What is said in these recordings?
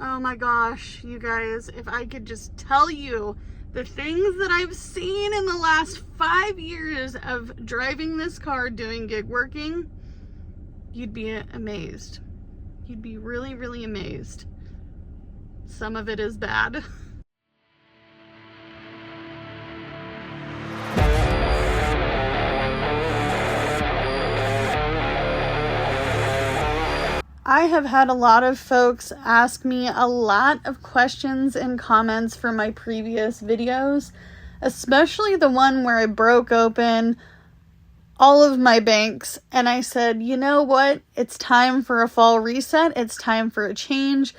Oh my gosh, you guys, if I could just tell you the things that I've seen in the last 5 years of driving this car doing gig working, you'd be amazed. You'd be really, really amazed. Some of it is bad. I have had a lot of folks ask me a lot of questions and comments from my previous videos, especially the one where I broke open all of my banks and I said, you know what? It's time for a fall reset. It's time for a change.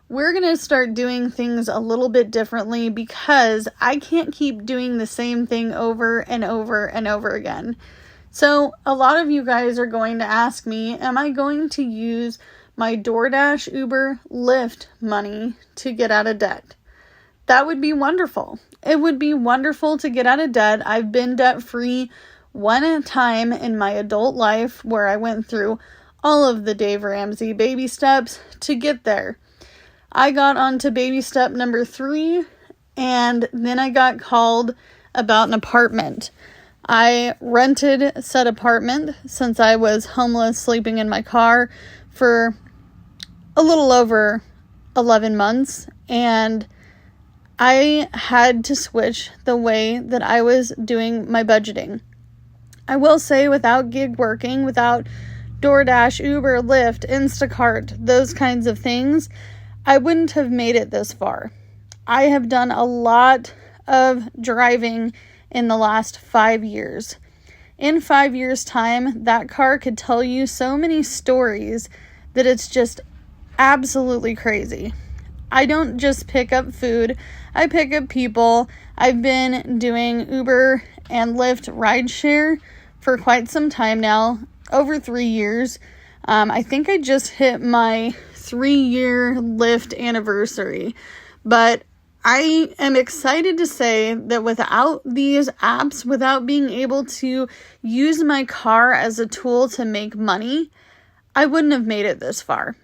We're going to start doing things a little bit differently because I can't keep doing the same thing over and over and over again. So a lot of you guys are going to ask me, am I going to use my DoorDash, Uber, Lyft money to get out of debt? That would be wonderful. It would be wonderful to get out of debt. I've been debt-free one time in my adult life where I went through all of the Dave Ramsey baby steps to get there. I got onto baby step number 3, and then I got called about an apartment. I rented said apartment since I was homeless, sleeping in my car for a little over 11 months, and I had to switch the way that I was doing my budgeting. I will say, without gig working, without DoorDash, Uber, Lyft, Instacart, those kinds of things, I wouldn't have made it this far. I have done a lot of driving in the last 5 years. In 5 years' time, that car could tell you so many stories that it's just absolutely crazy. I don't just pick up food, I pick up people. I've been doing Uber and Lyft rideshare for quite some time now, over 3 years. I think I just hit my 3-year Lyft anniversary, but I am excited to say that without these apps, without being able to use my car as a tool to make money, I wouldn't have made it this far.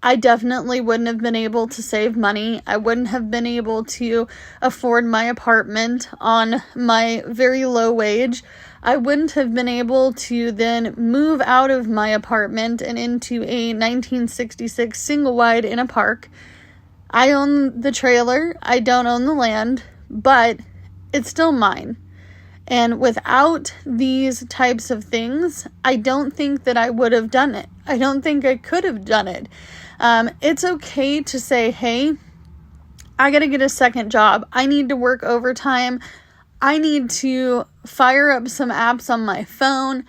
I definitely wouldn't have been able to save money. I wouldn't have been able to afford my apartment on my very low wage. I wouldn't have been able to then move out of my apartment and into a 1966 single wide in a park. I own the trailer. I don't own the land, but it's still mine. And without these types of things, I don't think that I would have done it. I don't think I could have done it. It's okay to say, hey, I got to get a second job. I need to work overtime. I need to fire up some apps on my phone.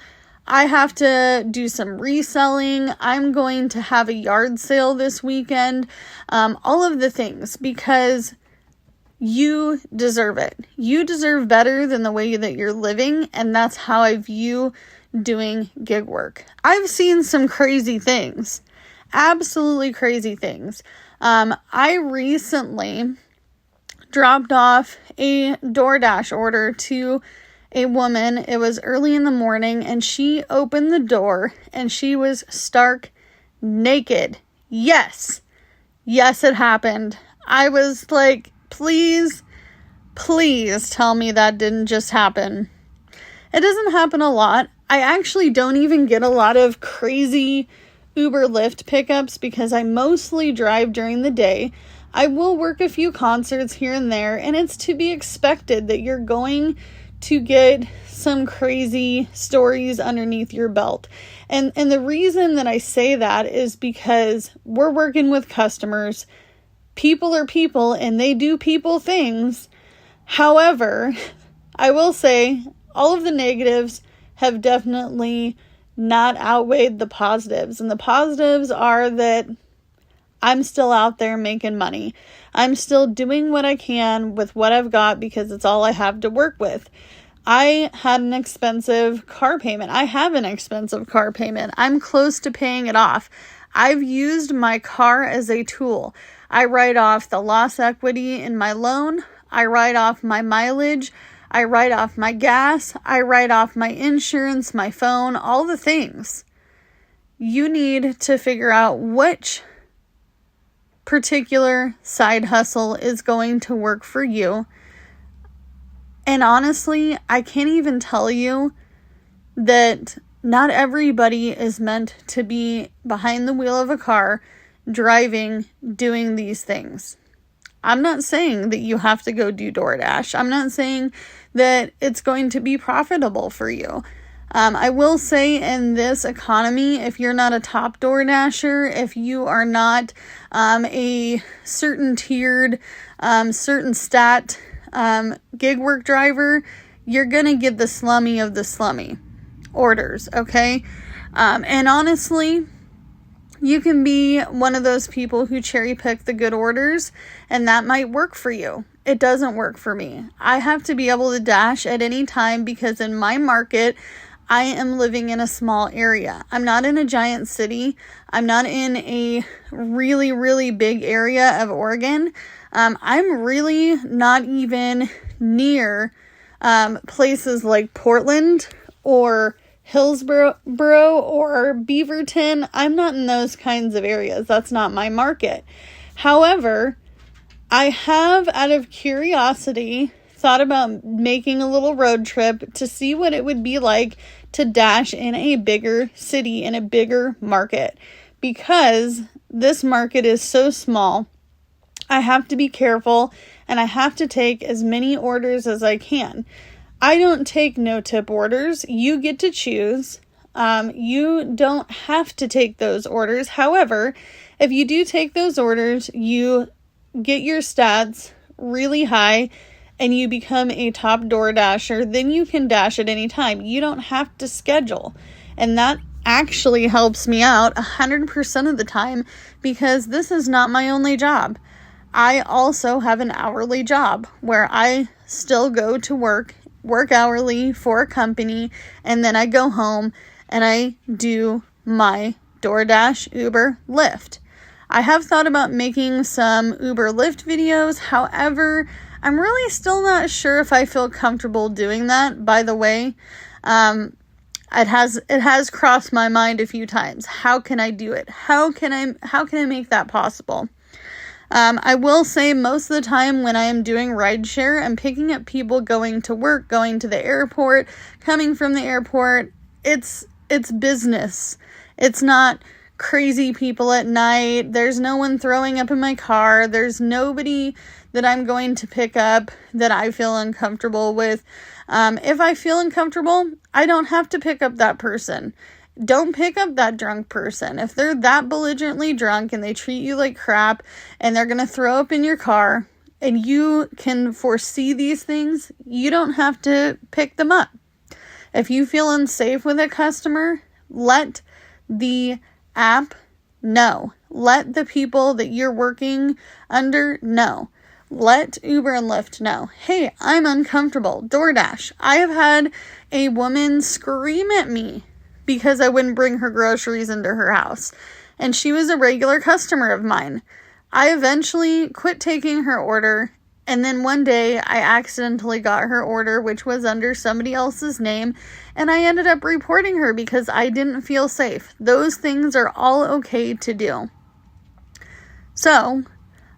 I have to do some reselling. I'm going to have a yard sale this weekend. All of the things, because you deserve it. You deserve better than the way that you're living, and that's how I view doing gig work. I've seen some crazy things. Absolutely crazy things. I recently dropped off a DoorDash order to a woman. It was early in the morning, and she opened the door and she was stark naked. Yes, it happened. I was like, please tell me that didn't just happen. It doesn't happen a lot. I actually don't even get a lot of crazy Uber Lyft pickups because I mostly drive during the day. I will work a few concerts here and there, and it's to be expected that you're going to get some crazy stories underneath your belt. And the reason that I say that is because we're working with customers. People are people, and they do people things. However, I will say all of the negatives have definitely not outweighed the positives. And the positives are that I'm still out there making money. I'm still doing what I can with what I've got because it's all I have to work with. I had an expensive car payment. I have an expensive car payment. I'm close to paying it off. I've used my car as a tool. I write off the loss equity in my loan. I write off my mileage. I write off my gas. I write off my insurance, my phone, all the things. You need to figure out which particular side hustle is going to work for you. And honestly, I can't even tell you that not everybody is meant to be behind the wheel of a car, driving, doing these things. I'm not saying that you have to go do DoorDash. I'm not saying that it's going to be profitable for you. I will say in this economy, if you're not a top DoorDasher, if you are not a certain tiered, certain stat gig work driver, you're going to get the slummy of the slummy orders, okay? And honestly, you can be one of those people who cherry pick the good orders, and that might work for you. It doesn't work for me. I have to be able to dash at any time because in my market, I am living in a small area. I'm not in a giant city. I'm not in a really, really big area of Oregon. I'm really not even near places like Portland or Hillsboro or Beaverton. I'm not in those kinds of areas. That's not my market. However, I have, out of curiosity, thought about making a little road trip to see what it would be like to dash in a bigger city, in a bigger market. Because this market is so small, I have to be careful and I have to take as many orders as I can. I don't take no-tip orders. You get to choose. You don't have to take those orders. However, if you do take those orders, you get your stats really high and you become a top DoorDasher, then you can dash at any time. You don't have to schedule. And that actually helps me out 100% of the time because this is not my only job. I also have an hourly job where I still go to work hourly for a company, and then I go home and I do my DoorDash, Uber, Lyft. I have thought about making some Uber Lyft videos. However, I'm really still not sure if I feel comfortable doing that. By the way, it has crossed my mind a few times. How can I do it? How can I make that possible? I will say most of the time when I am doing rideshare, I'm picking up people going to work, going to the airport, coming from the airport. It's business. It's not crazy people at night. There's no one throwing up in my car. There's nobody that I'm going to pick up that I feel uncomfortable with. If I feel uncomfortable, I don't have to pick up that person. Don't pick up that drunk person. If they're that belligerently drunk and they treat you like crap and they're going to throw up in your car and you can foresee these things, you don't have to pick them up. If you feel unsafe with a customer, let the app know. Let the people that you're working under know. Let Uber and Lyft know. Hey, I'm uncomfortable. DoorDash. I have had a woman scream at me because I wouldn't bring her groceries into her house. And she was a regular customer of mine. I eventually quit taking her order. And then one day I accidentally got her order, which was under somebody else's name. And I ended up reporting her because I didn't feel safe. Those things are all okay to do. So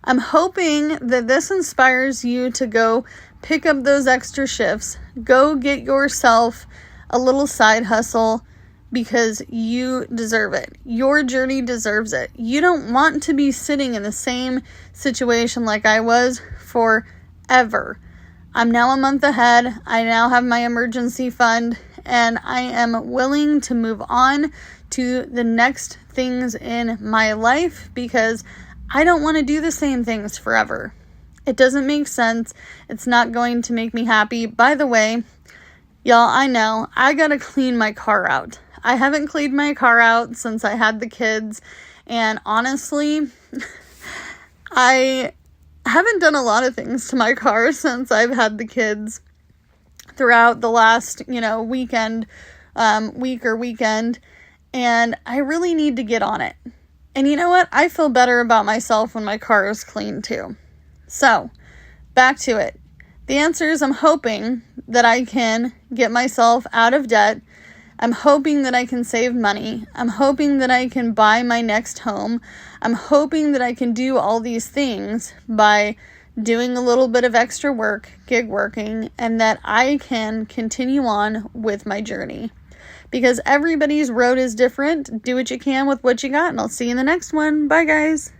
I'm hoping that this inspires you to go pick up those extra shifts. Go get yourself a little side hustle because you deserve it. Your journey deserves it. You don't want to be sitting in the same situation like I was forever. I'm now a month ahead. I now have my emergency fund and I am willing to move on to the next things in my life because I don't want to do the same things forever. It doesn't make sense. It's not going to make me happy. By the way, y'all, I know I gotta clean my car out. I haven't cleaned my car out since I had the kids, and honestly, I haven't done a lot of things to my car since I've had the kids throughout the last, week or weekend, and I really need to get on it. And you know what? I feel better about myself when my car is clean too. So, back to it. The answer is I'm hoping that I can get myself out of debt. I'm hoping that I can save money. I'm hoping that I can buy my next home. I'm hoping that I can do all these things by doing a little bit of extra work, gig working, and that I can continue on with my journey. Because everybody's road is different. Do what you can with what you got, and I'll see you in the next one. Bye, guys.